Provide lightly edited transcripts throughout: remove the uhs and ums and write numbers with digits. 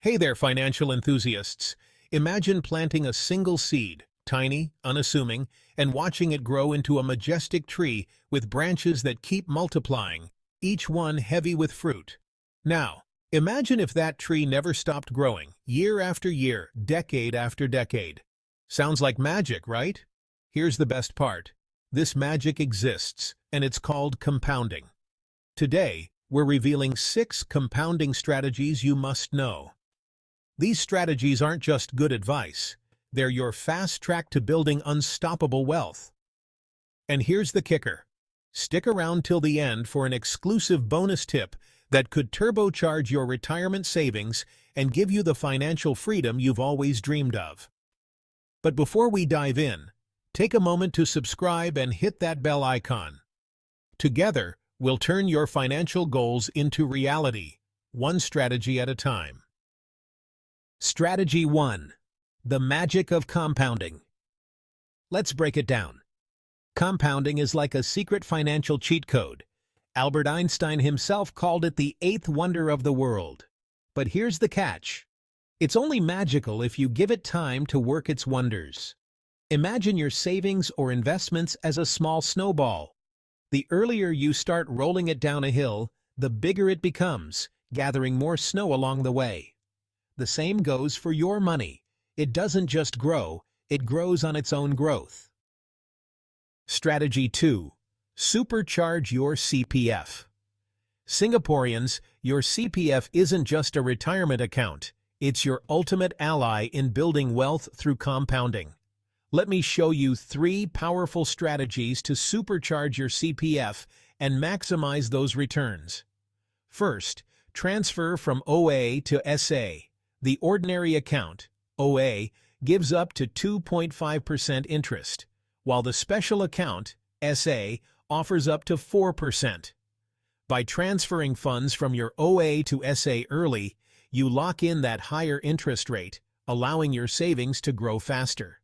Hey there, financial enthusiasts. Imagine planting a single seed, tiny, unassuming, and watching it grow into a majestic tree with branches that keep multiplying, each one heavy with fruit. Now, imagine if that tree never stopped growing, year after year, decade after decade. Sounds like magic, right? Here's the best part. This magic exists, and it's called compounding. Today, we're revealing 6 compounding strategies you must know. These strategies aren't just good advice, they're your fast track to building unstoppable wealth. And here's the kicker. Stick around till the end for an exclusive bonus tip that could turbocharge your retirement savings and give you the financial freedom you've always dreamed of. But before we dive in, take a moment to subscribe and hit that bell icon. Together, we'll turn your financial goals into reality, one strategy at a time. Strategy 1. The magic of compounding. Let's break it down. Compounding is like a secret financial cheat code. Albert Einstein himself called it the 8th wonder of the world. But here's the catch. It's only magical if you give it time to work its wonders. Imagine your savings or investments as a small snowball. The earlier you start rolling it down a hill, the bigger it becomes, gathering more snow along the way. The same goes for your money. It doesn't just grow, it grows on its own growth. Strategy 2. Supercharge your CPF. Singaporeans, your CPF isn't just a retirement account, it's your ultimate ally in building wealth through compounding. Let me show you 3 powerful strategies to supercharge your CPF and maximize those returns. First, transfer from OA to SA. The ordinary account, OA, gives up to 2.5% interest, while the special account, SA, offers up to 4%. By transferring funds from your OA to SA early, you lock in that higher interest rate, allowing your savings to grow faster.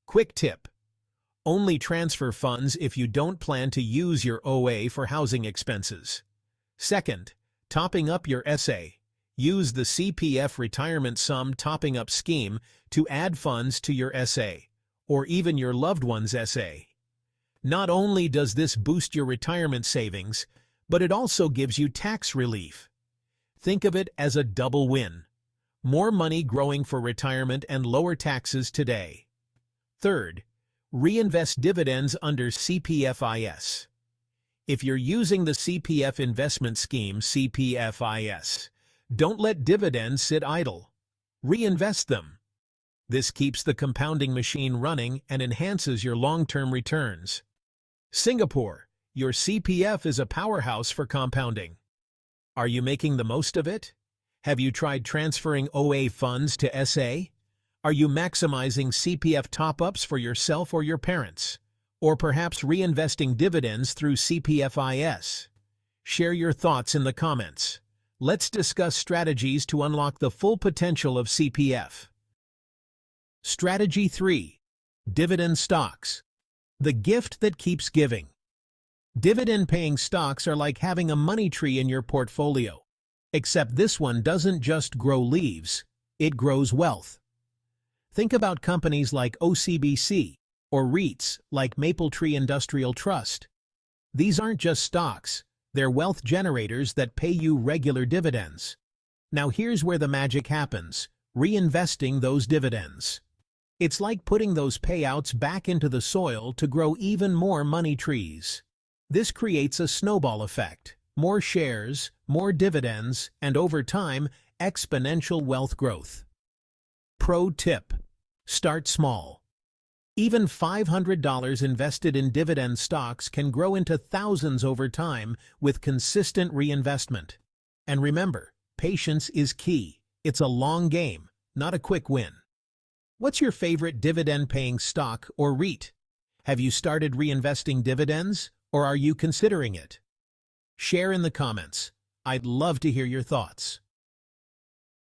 Quick tip: only transfer funds if you don't plan to use your OA for housing expenses. Second, topping up your SA. Use the CPF Retirement Sum Topping Up Scheme to add funds to your SA, or even your loved one's SA. Not only does this boost your retirement savings, but it also gives you tax relief. Think of it as a double win. More money growing for retirement and lower taxes today. Third, reinvest dividends under CPFIS. If you're using the CPF Investment Scheme CPFIS, don't let dividends sit idle. Reinvest them. This keeps the compounding machine running and enhances your long-term returns. Singapore, your CPF is a powerhouse for compounding. Are you making the most of it? Have you tried transferring OA funds to SA? Are you maximizing CPF top-ups for yourself or your parents? Or perhaps reinvesting dividends through CPFIS? Share your thoughts in the comments. Let's discuss strategies to unlock the full potential of CPF. Strategy 3. Dividend Stocks. The gift that keeps giving. Dividend-paying stocks are like having a money tree in your portfolio. Except this one doesn't just grow leaves, it grows wealth. Think about companies like OCBC or REITs like Mapletree Industrial Trust. These aren't just stocks. They're wealth generators that pay you regular dividends. Now here's where the magic happens: reinvesting those dividends. It's like putting those payouts back into the soil to grow even more money trees. This creates a snowball effect: more shares, more dividends, and over time, exponential wealth growth. Pro tip: start small. Even $500 invested in dividend stocks can grow into thousands over time with consistent reinvestment. And remember, patience is key. It's a long game, not a quick win. What's your favorite dividend-paying stock or REIT? Have you started reinvesting dividends, or are you considering it? Share in the comments. I'd love to hear your thoughts.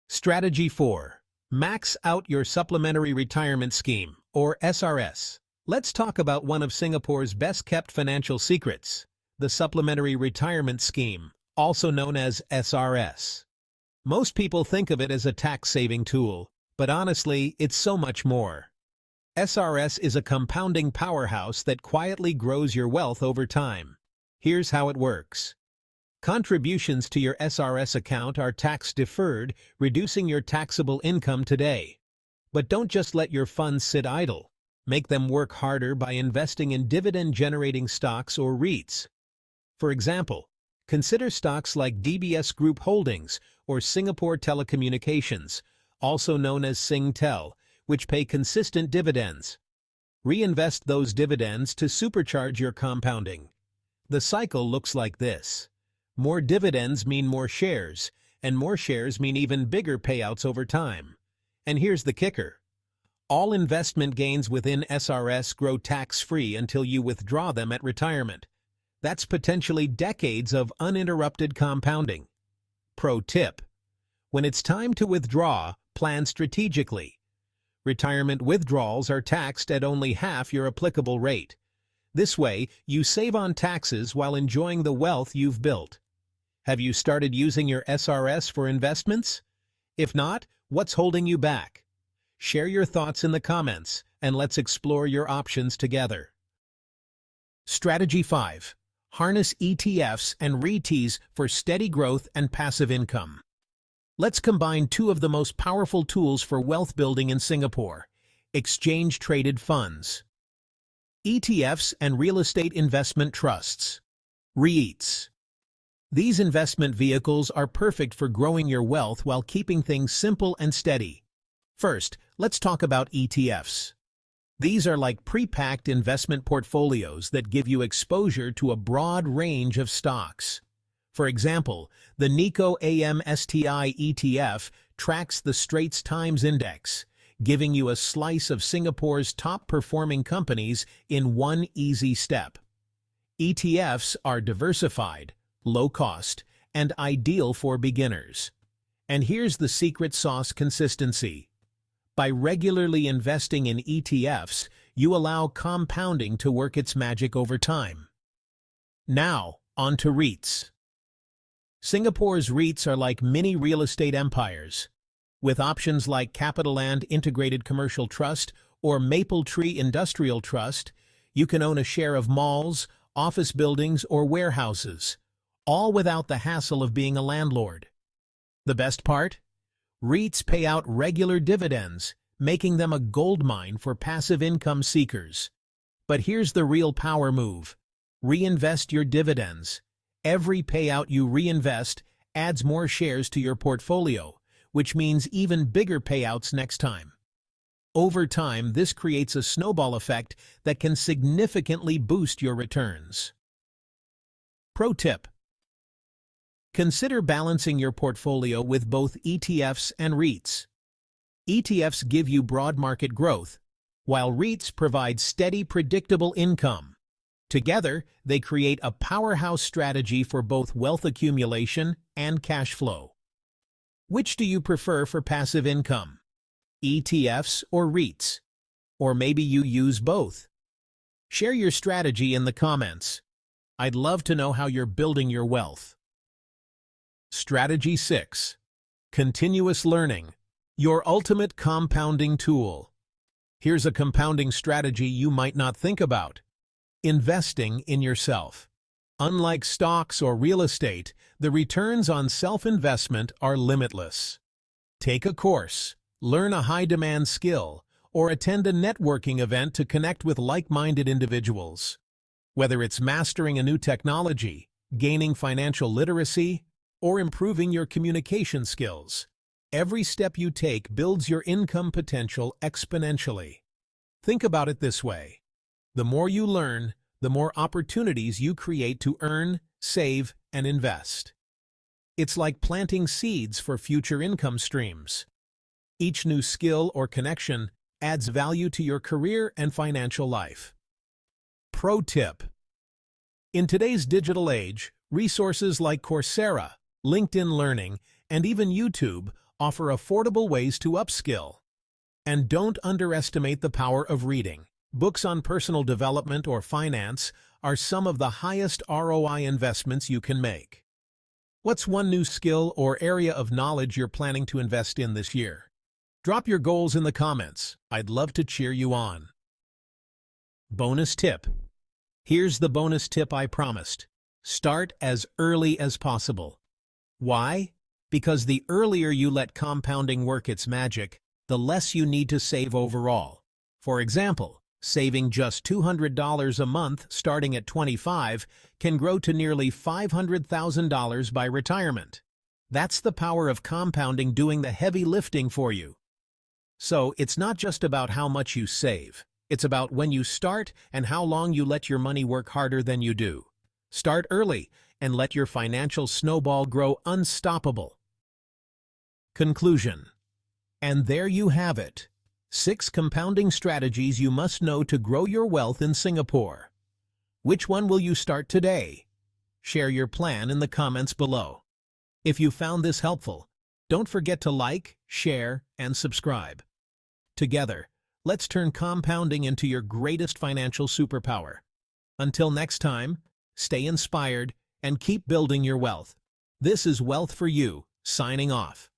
Strategy 4. Max out your Supplementary Retirement Scheme, or SRS. Let's talk about one of Singapore's best-kept financial secrets, the Supplementary Retirement Scheme, also known as SRS. Most people think of it as a tax-saving tool, but honestly, it's so much more. SRS is a compounding powerhouse that quietly grows your wealth over time. Here's how it works. Contributions to your SRS account are tax-deferred, reducing your taxable income today. But don't just let your funds sit idle. Make them work harder by investing in dividend-generating stocks or REITs. For example, consider stocks like DBS Group Holdings or Singapore Telecommunications, also known as Singtel, which pay consistent dividends. Reinvest those dividends to supercharge your compounding. The cycle looks like this. More dividends mean more shares, and more shares mean even bigger payouts over time. And here's the kicker. All investment gains within SRS grow tax-free until you withdraw them at retirement. That's potentially decades of uninterrupted compounding. Pro tip: when it's time to withdraw, plan strategically. Retirement withdrawals are taxed at only half your applicable rate. This way, you save on taxes while enjoying the wealth you've built. Have you started using your SRS for investments? If not, what's holding you back? Share your thoughts in the comments, and let's explore your options together. Strategy 5. Harness ETFs and REITs for steady growth and passive income. Let's combine two of the most powerful tools for wealth building in Singapore: exchange-traded funds. ETFs and real estate investment trusts. REITs. These investment vehicles are perfect for growing your wealth while keeping things simple and steady. First, let's talk about ETFs. These are like pre-packed investment portfolios that give you exposure to a broad range of stocks. For example, the Nikko AM-STI ETF tracks the Straits Times Index, giving you a slice of Singapore's top-performing companies in one easy step. ETFs are diversified, low-cost, and ideal for beginners. And here's the secret sauce: consistency. By regularly investing in ETFs, you allow compounding to work its magic over time. Now, on to REITs. Singapore's REITs are like mini real estate empires. With options like CapitaLand Integrated Commercial Trust or Mapletree Industrial Trust, you can own a share of malls, office buildings, or warehouses, all without the hassle of being a landlord. The best part? REITs pay out regular dividends, making them a goldmine for passive income seekers. But here's the real power move. Reinvest your dividends. Every payout you reinvest adds more shares to your portfolio, which means even bigger payouts next time. Over time, this creates a snowball effect that can significantly boost your returns. Pro tip: consider balancing your portfolio with both ETFs and REITs. ETFs give you broad market growth, while REITs provide steady, predictable income. Together, they create a powerhouse strategy for both wealth accumulation and cash flow. Which do you prefer for passive income? ETFs or REITs? Or maybe you use both? Share your strategy in the comments. I'd love to know how you're building your wealth. Strategy 6. Continuous learning. Your ultimate compounding tool. Here's a compounding strategy you might not think about. Investing in yourself. Unlike stocks or real estate, the returns on self-investment are limitless. Take a course, learn a high-demand skill, or attend a networking event to connect with like-minded individuals. Whether it's mastering a new technology, gaining financial literacy, or improving your communication skills, every step you take builds your income potential exponentially. Think about it this way. The more you learn, the more opportunities you create to earn, save, and invest. It's like planting seeds for future income streams. Each new skill or connection adds value to your career and financial life. Pro tip: in today's digital age, resources like Coursera, LinkedIn Learning, and even YouTube offer affordable ways to upskill. And don't underestimate the power of reading. Books on personal development or finance are some of the highest ROI investments you can make. What's one new skill or area of knowledge you're planning to invest in this year? Drop your goals in the comments. I'd love to cheer you on. Bonus tip. Here's the bonus tip I promised. Start as early as possible. Why? Because the earlier you let compounding work its magic, the less you need to save overall. For example, saving just $200 a month starting at 25 can grow to nearly $500,000 by retirement. That's the power of compounding doing the heavy lifting for you. So it's not just about how much you save. It's about when you start and how long you let your money work harder than you do. Start early and let your financial snowball grow unstoppable. Conclusion. And there you have it. 6 compounding strategies you must know to grow your wealth in Singapore. Which one will you start today? Share your plan in the comments below. If you found this helpful, don't forget to like, share, and subscribe. Together, let's turn compounding into your greatest financial superpower. Until next time, stay inspired and keep building your wealth. This is Wealth for You, signing off.